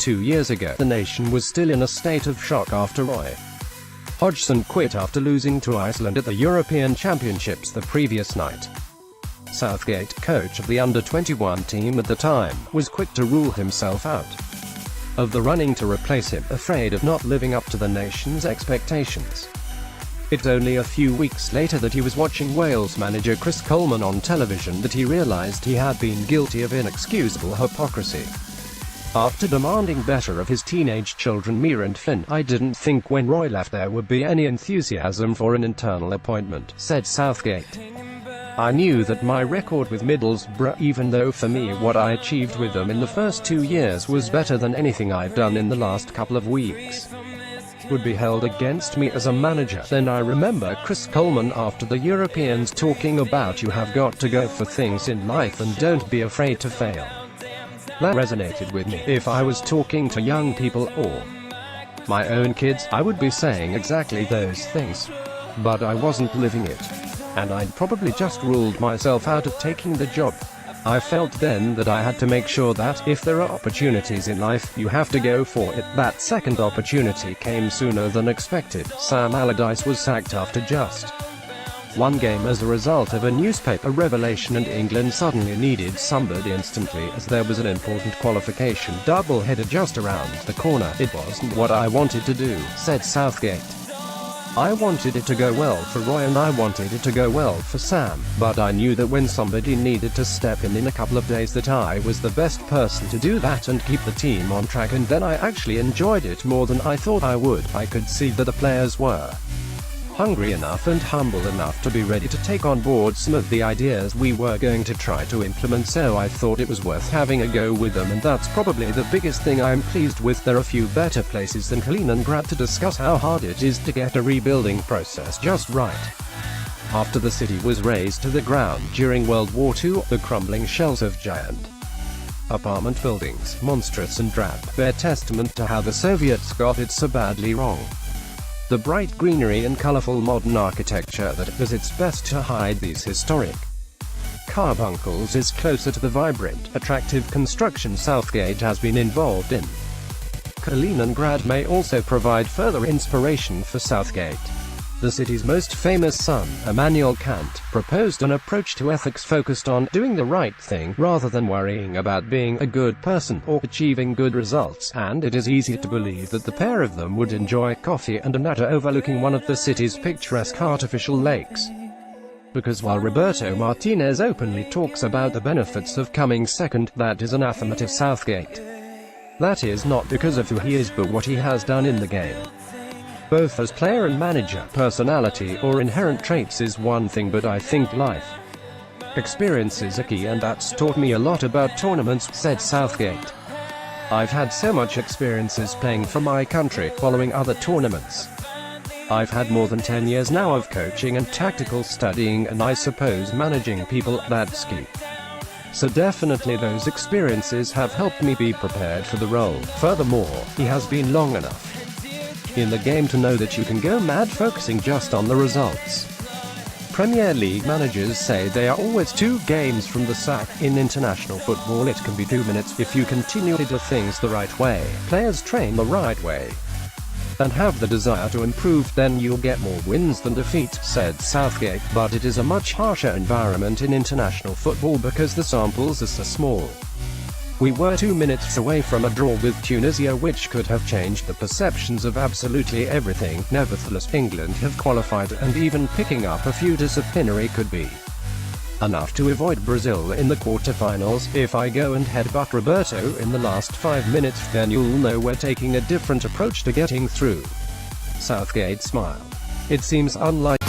2 years ago, the nation was still in a state of shock after Roy Hodgson quit after losing to Iceland at the European Championships the previous night. Southgate, coach of the under-21 team at the time, was quick to rule himself out of the running to replace him, afraid of not living up to the nation's expectations. It's only a few weeks later that he was watching Wales manager Chris Coleman on television that he realised he had been guilty of inexcusable hypocrisy. After demanding better of his teenage children Mia and Finn, "I didn't think when Roy left there would be any enthusiasm for an internal appointment," said Southgate. "I knew that my record with Middlesbrough, even though for me what I achieved with them in the first 2 years was better than anything I've done in the last couple of weeks, would be held against me as a manager." Then I remember Chris Coleman after the Europeans talking about "you have got to go for things in life and don't be afraid to fail." That resonated with me. If I was talking to young people, or my own kids, I would be saying exactly those things. But I wasn't living it. And I'd probably just ruled myself out of taking the job. I felt then that I had to make sure that, if there are opportunities in life, you have to go for it. That second opportunity came sooner than expected. Sam Allardyce was sacked after just one game as a result of a newspaper revelation, and England suddenly needed somebody instantly, as there was an important qualification doubleheader just around the corner. "It wasn't what I wanted to do," said Southgate. "I wanted it to go well for Roy and I wanted it to go well for Sam, but I knew that when somebody needed to step in a couple of days that I was the best person to do that and keep the team on track, and then I actually enjoyed it more than I thought I would. I could see that the players were hungry enough and humble enough to be ready to take on board some of the ideas we were going to try to implement, so I thought it was worth having a go with them, and that's probably the biggest thing I'm pleased with. There are few better places than Kaliningrad to discuss how hard it is to get a rebuilding process just right. After the city was razed to the ground during World War II, the crumbling shells of giant apartment buildings, monstrous and drab, bear testament to how the Soviets got it so badly wrong. The bright greenery and colorful modern architecture that does its best to hide these historic carbuncles is closer to the vibrant, attractive construction Southgate has been involved in. Kaliningrad may also provide further inspiration for Southgate. The city's most famous son, Immanuel Kant, proposed an approach to ethics focused on doing the right thing, rather than worrying about being a good person, or achieving good results, and it is easy to believe that the pair of them would enjoy coffee and a natter overlooking one of the city's picturesque artificial lakes. Because while Roberto Martinez openly talks about the benefits of coming second, that is anathema to Southgate. That is not because of who he is but what he has done in the game. Both as player and manager, personality or inherent traits is one thing, but I think life experiences are key, and that's taught me a lot about tournaments, said Southgate. "I've had so much experiences playing for my country, following other tournaments. I've had more than 10 years now of coaching and tactical studying, and I suppose managing people, that's key. So definitely those experiences have helped me be prepared for the role." Furthermore, he has been long enough in the game to know that you can go mad focusing just on the results. Premier League managers say they are always 2 games from the sack. In international football it can be 2 minutes. If you continually do things the right way, players train the right way, and have the desire to improve, then you'll get more wins than defeats, said Southgate. But it is a much harsher environment in international football because the samples are so small. "We were 2 minutes away from a draw with Tunisia, which could have changed the perceptions of absolutely everything. Nevertheless, England have qualified, and even picking up a few disciplinary could be enough to avoid Brazil in the quarterfinals. If I go and headbutt Roberto in the last 5 minutes, then you'll know we're taking a different approach to getting through." Southgate smiled. "It seems unlikely